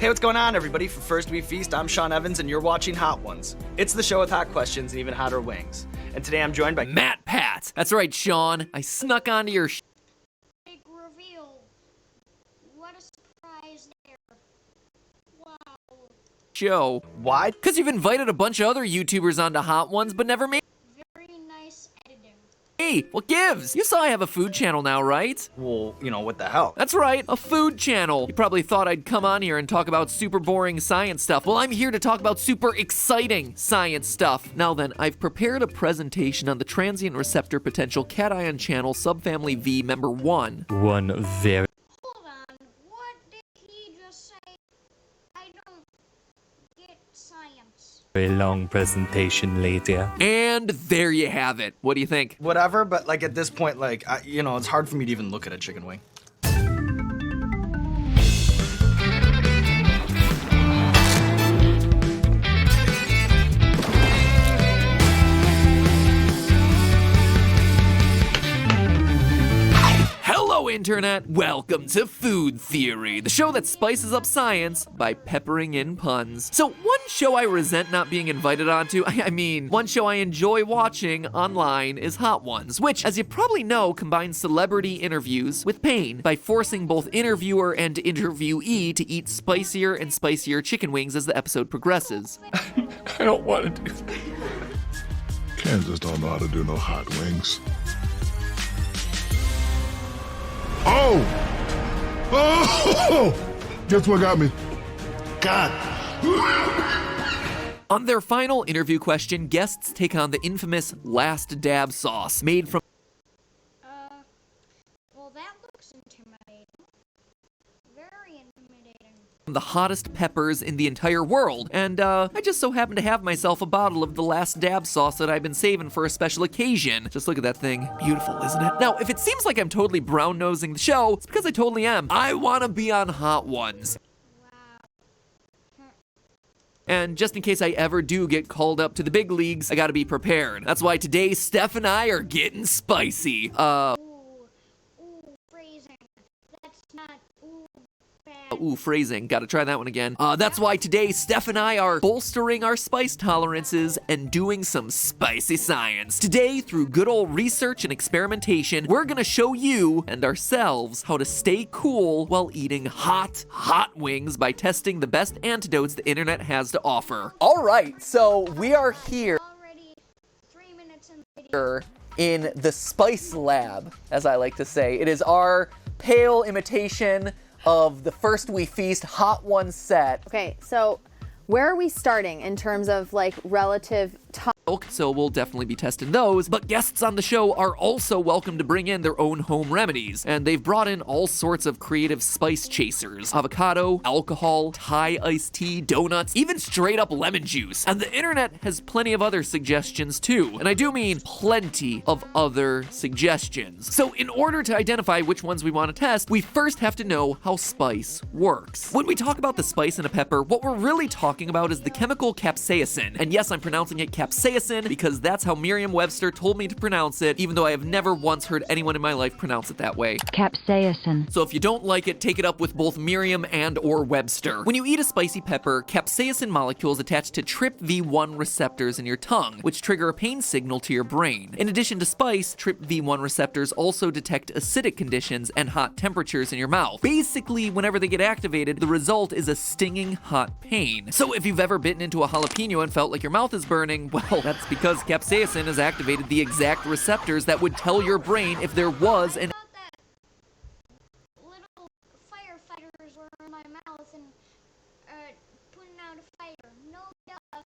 Hey, what's going on, everybody? For First We Feast, I'm Sean Evans, and you're watching Hot Ones. It's the show with hot questions and even hotter wings. And today I'm joined by Matt Pat. That's right, Sean. I snuck onto your Big reveal. What a surprise there. Wow. show. Why? Because you've invited a bunch of other YouTubers onto Hot Ones, but never made Very nice editing. me. What gives? You saw I have a food channel now, right? Well, what the hell? That's right, a food channel. You probably thought I'd come on here and talk about super boring science stuff. Well, I'm here to talk about super exciting science stuff. Now then, I've prepared a presentation on the transient receptor potential cation channel subfamily V member 1. One very Hold on. What did he just say? I don't get science. long presentation later. And there you have it. What do you think? Whatever, but at this point, it's hard for me to even look at a chicken wing. Hello, Internet! Welcome to Food Theory, the show that spices up science by peppering in puns. So, one show I resent not being invited onto, one show I enjoy watching online is Hot Ones, which, as you probably know, combines celebrity interviews with pain by forcing both interviewer and interviewee to eat spicier and spicier chicken wings as the episode progresses. I don't want to do that. Kansas don't know how to do no hot wings. Oh! Oh! Guess what got me? God. On their final interview question, guests take on the infamous last dab sauce, made from Well, that looks intimidating. Very intimidating. the hottest peppers in the entire world, and I just so happen to have myself a bottle of the last dab sauce that I've been saving for a special occasion. Just look at that thing. Beautiful, isn't it? Now, if it seems like I'm totally brown-nosing the show, it's because I totally am. I want to be on Hot Ones. Wow. And just in case I ever do get called up to the big leagues, I gotta be prepared. That's why today, Steph and I are getting spicy. Ooh, phrasing. That's not bad. Ooh, phrasing. Gotta try that one again. That's why today, Steph and I are bolstering our spice tolerances and doing some spicy science. Today, through good old research and experimentation, we're gonna show you and ourselves how to stay cool while eating hot wings by testing the best antidotes the internet has to offer. All right, so we are here Already 3 minutes in the video. in the Spice Lab, as I like to say. It is our pale imitation of the First We Feast Hot One set. Okay, so where are we starting in terms of like relative time? So we'll definitely be testing those, but guests on the show are also welcome to bring in their own home remedies, and they've brought in all sorts of creative spice chasers: avocado, alcohol, Thai iced tea, donuts, even straight up lemon juice. And the internet has plenty of other suggestions too, and I do mean plenty of other suggestions. So in order to identify which ones we want to test, we first have to know how spice works. When we talk about the spice in a pepper, what we're really talking about is the chemical capsaicin, and yes, I'm pronouncing it capsaicin because that's how Merriam-Webster told me to pronounce it, even though I have never once heard anyone in my life pronounce it that way. Capsaicin. So if you don't like it, take it up with both Merriam and or Webster. When you eat a spicy pepper, capsaicin molecules attach to TRPV1 receptors in your tongue, which trigger a pain signal to your brain. In addition to spice, TRPV1 receptors also detect acidic conditions and hot temperatures in your mouth. Basically, whenever they get activated, the result is a stinging hot pain. So if you've ever bitten into a jalapeno and felt like your mouth is burning, well, that's because capsaicin has activated the exact receptors that would tell your brain if there was an About that little firefighters were in my mouth and putting out a fire. No duh.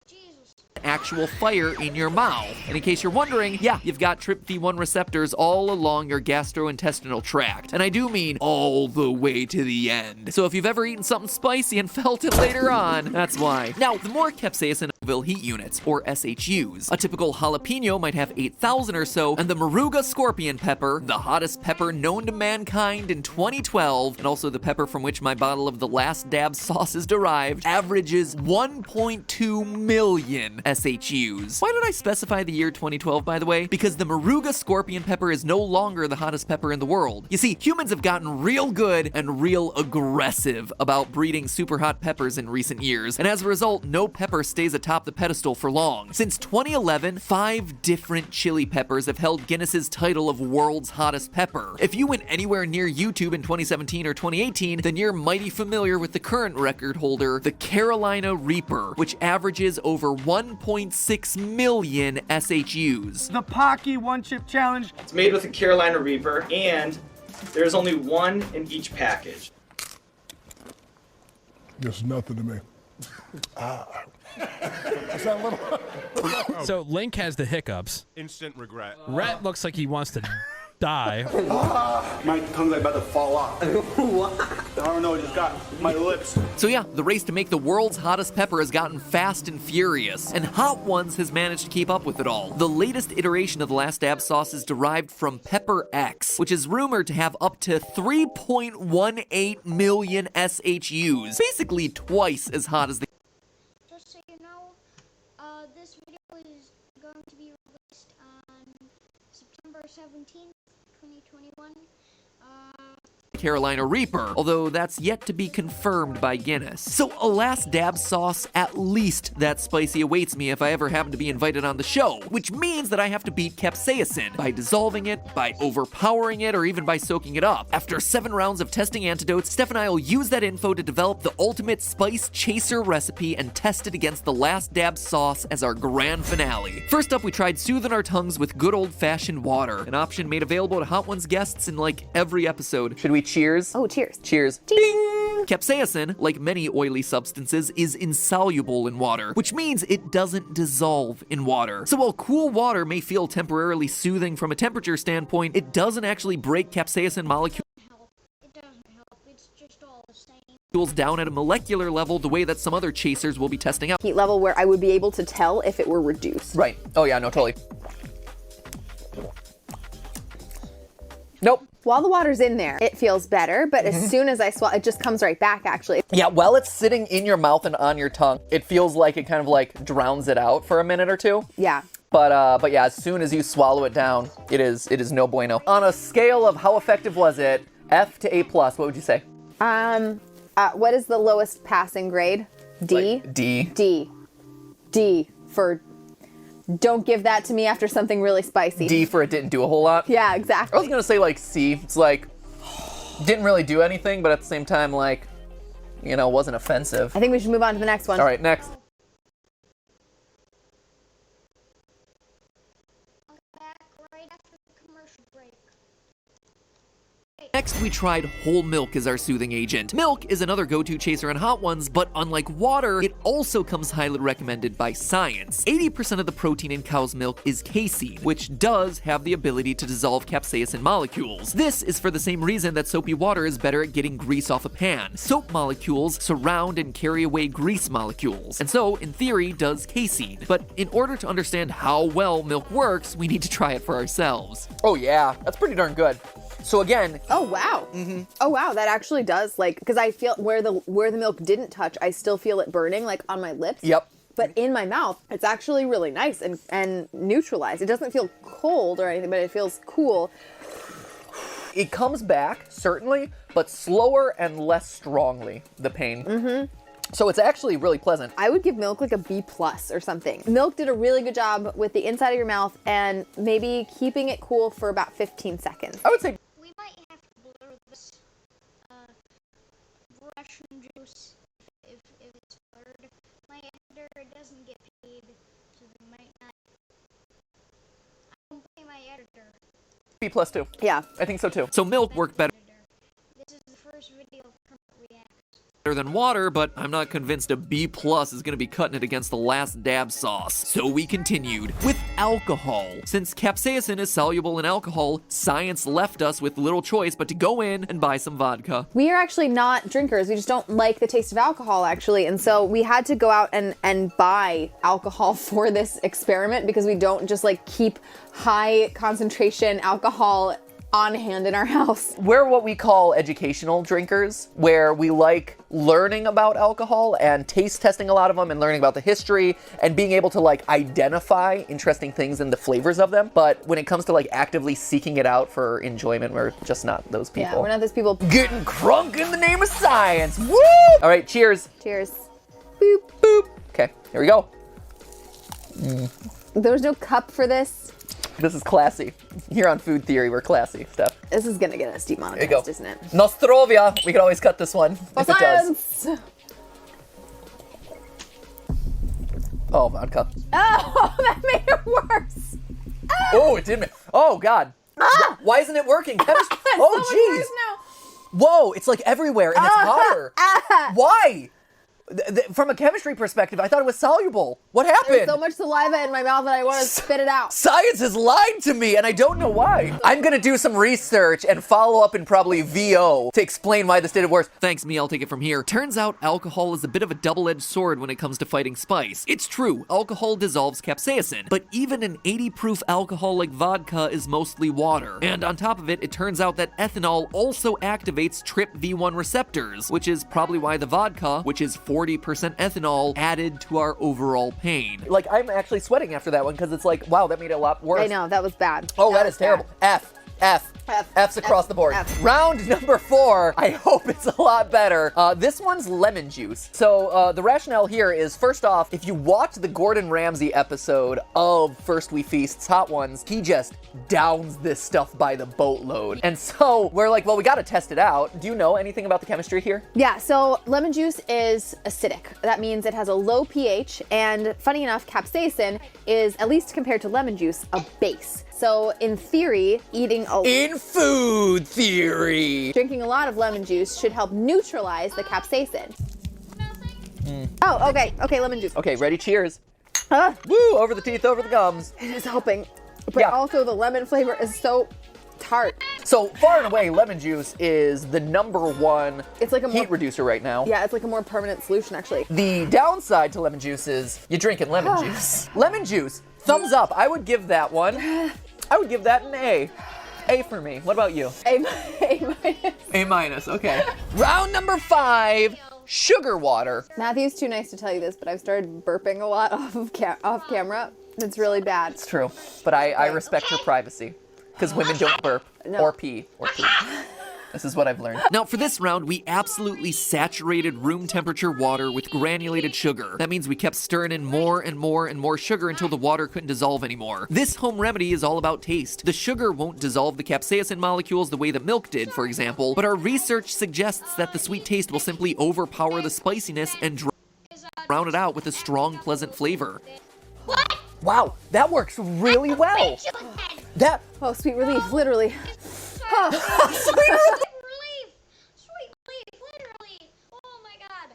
Jesus. actual fire in your mouth. And in case you're wondering, yeah, you've got TRPV1 receptors all along your gastrointestinal tract. And I do mean all the way to the end. So if you've ever eaten something spicy and felt it later on, that's why. Now, the more capsaicin heat units, or SHUs. A typical jalapeno might have 8,000 or so, and the Moruga scorpion pepper, the hottest pepper known to mankind in 2012, and also the pepper from which my bottle of the Last Dab sauce is derived, averages 1.2 million SHUs. Why did I specify the year 2012, by the way? Because the Moruga scorpion pepper is no longer the hottest pepper in the world. You see, humans have gotten real good and real aggressive about breeding super hot peppers in recent years, and as a result, no pepper stays atop the pedestal for long. Since 2011, 5 different chili peppers have held Guinness's title of world's hottest pepper. If you went anywhere near YouTube in 2017 or 2018, then you're mighty familiar with the current record holder, the Carolina Reaper, which averages over 1.6 million SHUs. The Pocky One Chip Challenge. It's made with a Carolina Reaper, and there's only one in each package. It's nothing to me. So Link has the hiccups. Instant regret. Rhett looks like he wants to die. My tongue's like about to fall off. What? I don't know, it just got my lips. So yeah, the race to make the world's hottest pepper has gotten fast and furious, and Hot Ones has managed to keep up with it all. The latest iteration of the Last Dab sauce is derived from Pepper X, which is rumored to have up to 3.18 million SHUs, basically twice as hot as the Just so you know, this video is going to be released on September 17th, 2021. Carolina Reaper, although that's yet to be confirmed by Guinness. So a Last Dab sauce, at least that spicy awaits me if I ever happen to be invited on the show, which means that I have to beat capsaicin by dissolving it, by overpowering it, or even by soaking it up. After 7 rounds of testing antidotes, Steph and I will use that info to develop the ultimate spice chaser recipe and test it against the Last Dab sauce as our grand finale. First up, we tried soothing our tongues with good old-fashioned water, an option made available to Hot Ones guests in like every episode. Should we cheers? Oh, cheers. Cheers. Ding! Capsaicin, like many oily substances, is insoluble in water, which means it doesn't dissolve in water. So while cool water may feel temporarily soothing from a temperature standpoint, it doesn't actually break capsaicin molecules It doesn't help, it's just all the same. down at a molecular level the way that some other chasers will be testing out. Heat level where I would be able to tell if it were reduced. Right. Oh yeah, no, totally. Nope. While the water's in there, it feels better, but as soon as I swallow, it just comes right back, actually. Yeah, while it's sitting in your mouth and on your tongue, it feels like it kind of like drowns it out for a minute or two. Yeah. But yeah, as soon as you swallow it down, it is no bueno. On a scale of how effective was it, F to A+, what would you say? What is the lowest passing grade? D? Like D. D. D for don't give that to me after something really spicy. D for it didn't do a whole lot. Yeah, I exactly. was gonna say like C. It's like, didn't really do anything, but at the same time, like, you know, wasn't offensive. I think we should move on to the next one. All right, next. I'll get back right after the commercial break. Next, we tried whole milk as our soothing agent. Milk is another go-to chaser on Hot Ones, but unlike water, it also comes highly recommended by science. 80% of the protein in cow's milk is casein, which does have the ability to dissolve capsaicin molecules. This is for the same reason that soapy water is better at getting grease off a pan. Soap molecules surround and carry away grease molecules, and so, in theory, does casein. But in order to understand how well milk works, we need to try it for ourselves. Oh yeah, that's pretty darn good. So again, Oh wow. Oh wow, that actually does, like, because I feel where the milk didn't touch, I still feel it burning like on my lips. yep. But in my mouth, it's actually really nice and neutralized. It doesn't feel cold or anything, but it feels cool. It comes back, certainly, but slower and less strongly, the pain. So it's actually really pleasant. I would give milk like a B+ or something. Milk did a really good job with the inside of your mouth and maybe keeping it cool for about 15 seconds. I would say We might have to blur this Russian juice if it's blurred. My editor doesn't get paid, so they might not. I don't pay my editor. B+ too. Yeah. I think so too. So milk worked better This is the first video of Kermit Reacts. than than water, but I'm not convinced a B+ is gonna be cutting it against the last dab sauce. So we continued with alcohol. Since capsaicin is soluble in alcohol, science left us with little choice but to go in and buy some vodka. We are actually not drinkers. We just don't like the taste of alcohol, actually. And so we had to go out and buy alcohol for this experiment because we don't just like keep high concentration alcohol on hand in our house. We're what we call educational drinkers, where we like learning about alcohol and taste testing a lot of them and learning about the history and being able to like identify interesting things in the flavors of them. But when it comes to like actively seeking it out for enjoyment, we're just not those people. Yeah, we're not those people. Getting crunk in the name of science. Woo! All right, cheers. Cheers. Boop. Boop. Okay, here we go. There was no cup for this. This is classy. Here on Food Theory, we're classy, Steph. This is gonna get us demonetized, There you go. isn't it? Nostrovia. We can always cut this one if it does. Science! Oh, vodka. Oh, that made it worse. Oh, it did. Oh, God. Ah! Why isn't it working? So much Oh, jeez. worse now. Whoa, it's like everywhere and it's hotter. Why? From a chemistry perspective, I thought it was soluble. What happened? There's so much saliva in my mouth that I want to spit it out. Science has lied to me, and I don't know why. I'm gonna do some research and follow up in probably VO to explain why this did it worse. Thanks, me. I'll take it from here. Turns out alcohol is a bit of a double-edged sword when it comes to fighting spice. It's true, alcohol dissolves capsaicin, but even an 80-proof alcohol like vodka is mostly water. And on top of it, it turns out that ethanol also activates TRPV1 receptors, which is probably why the vodka, which is 40% ethanol, added to our overall pain. Like, I'm actually sweating after that one because it's like, wow, that made it a lot worse. I know, that was bad. Oh, that is terrible. F's across the board. F. Round number 4. I hope it's a lot better. This one's lemon juice. So the rationale here is, first off, if you watch the Gordon Ramsay episode of First We Feast's Hot Ones, he just downs this stuff by the boatload. And so we're like, well, we got to test it out. Do you know anything about the chemistry here? Yeah, so lemon juice is acidic. That means it has a low pH, and funny enough, capsaicin is, at least compared to lemon juice, a base. So in theory, In food theory! drinking a lot of lemon juice should help neutralize the capsaicin. Oh, okay, lemon juice. Okay, ready? Cheers. Ah, Woo! Over the teeth, over the gums. it is helping. But Yeah. also the lemon flavor is so tart. So far and away, lemon juice is the #1 It's like a more, heat reducer right now. yeah, it's like a more permanent solution actually. The downside to lemon juice is you're drinking lemon juice. Lemon juice, thumbs up. I would give that one. I would give that an A. A for me. What about you? A minus. A-, okay. Round number 5, sugar water. Matthew's too nice to tell you this, but I've started burping a lot off camera. It's really bad. It's true, but I respect her privacy because women don't burp or pee or poop. This is what I've learned. Now, for this round, we absolutely saturated room temperature water with granulated sugar. That means we kept stirring in more and more and more sugar until the water couldn't dissolve anymore. This home remedy is all about taste. The sugar won't dissolve the capsaicin molecules the way that milk did, for example, but our research suggests that the sweet taste will simply overpower the spiciness and drown it out with a strong, pleasant flavor. What? Wow, that works really well. That Oh, sweet relief, literally. Sweet relief! Sweet relief, literally! Oh my god!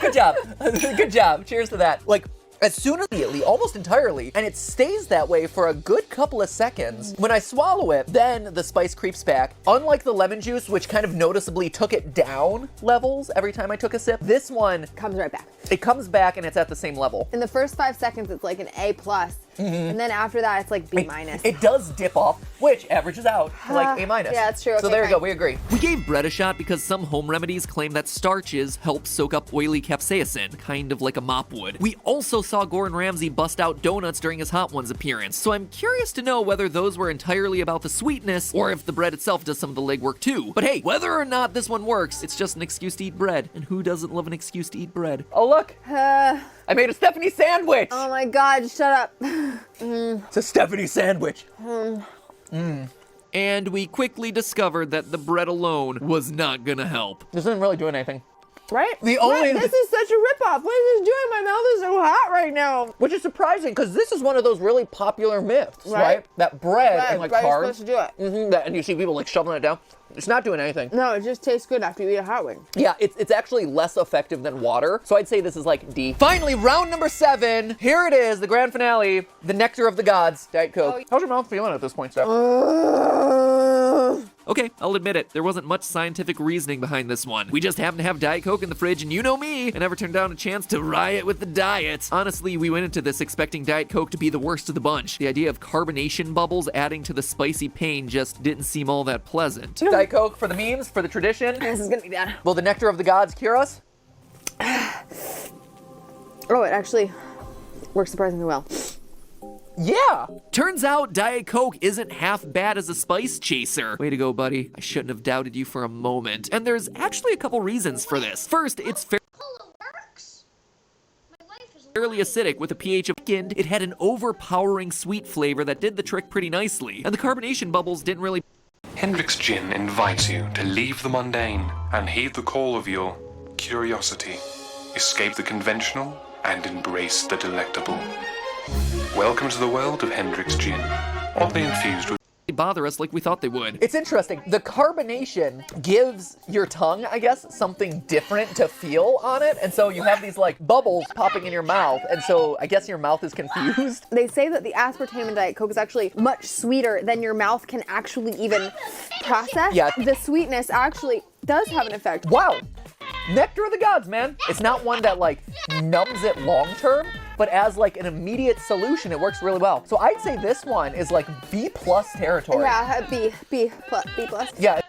Good job. Good job. Cheers to that. Like, as soon as immediately, almost entirely, and it stays that way for a good couple of seconds. When I swallow it, then the spice creeps back. Unlike the lemon juice, which kind of noticeably took it down levels every time I took a sip, this one, Comes right back. it comes back and it's at the same level. In the first 5 seconds, it's like an A+. And then after that, it's like B-. It does dip off, which averages out to like A-. Yeah, that's true. So Okay, there you go, fine. we agree. We gave bread a shot because some home remedies claim that starches help soak up oily capsaicin, kind of like a mop would. We also saw Gordon Ramsay bust out donuts during his Hot Ones appearance, so I'm curious to know whether those were entirely about the sweetness or if the bread itself does some of the legwork too. But hey, whether or not this one works, it's just an excuse to eat bread, and who doesn't love an excuse to eat bread? Oh look, I made a Stephanie sandwich! Oh my god, shut up. It's a Stephanie sandwich. And we quickly discovered that the bread alone was not gonna help. This isn't really doing anything. Right? The only- This is such a ripoff. What is this doing? My mouth is so hot right now. Which is surprising because this is one of those really popular myths, right? Right. That bread Right, and like bread is carbs. supposed to do it. And you see people like shoveling it down. It's not doing anything. No, it just tastes good after you eat a hot wing. Yeah, it's actually less effective than water, so I'd say this is like D. Finally, round number 7. Here it is, the grand finale, the nectar of the gods, Diet Coke. How's your mouth feeling at this point, Steph? Okay, I'll admit it. There wasn't much scientific reasoning behind this one. We just happened to have Diet Coke in the fridge, and you know me, I never turned down a chance to riot with the diet. Honestly, we went into this expecting Diet Coke to be the worst of the bunch. The idea of carbonation bubbles adding to the spicy pain just didn't seem all that pleasant. Diet Coke for the memes, for the tradition. This is gonna be bad. Will the nectar of the gods cure us? Oh, it actually works surprisingly well. Yeah! Turns out Diet Coke isn't half bad as a spice chaser. Way to go, buddy. I shouldn't have doubted you for a moment. And there's actually a couple reasons for this. First, it's Cola works. My life is fairly acidic with a pH of second. It had an overpowering sweet flavor that did the trick pretty nicely. And the carbonation bubbles didn't really... Hendrick's Gin invites you to leave the mundane and heed the call of your curiosity. Escape the conventional and embrace the delectable. Welcome to the world of Hendrick's Gin, oddly infused with bother us like we thought they would. It's interesting. The carbonation gives your tongue, I guess, something different to feel on it. And so you have these like bubbles popping in your mouth. And so I guess your mouth is confused. They say that the aspartame in Diet Coke is actually much sweeter than your mouth can actually even process. Yeah. The sweetness actually does have an effect. Wow. Nectar of the gods, man. It's not one that like numbs it long term, but as like an immediate solution, it works really well. So I'd say this one is like B+ territory. Yeah, B plus. Yeah.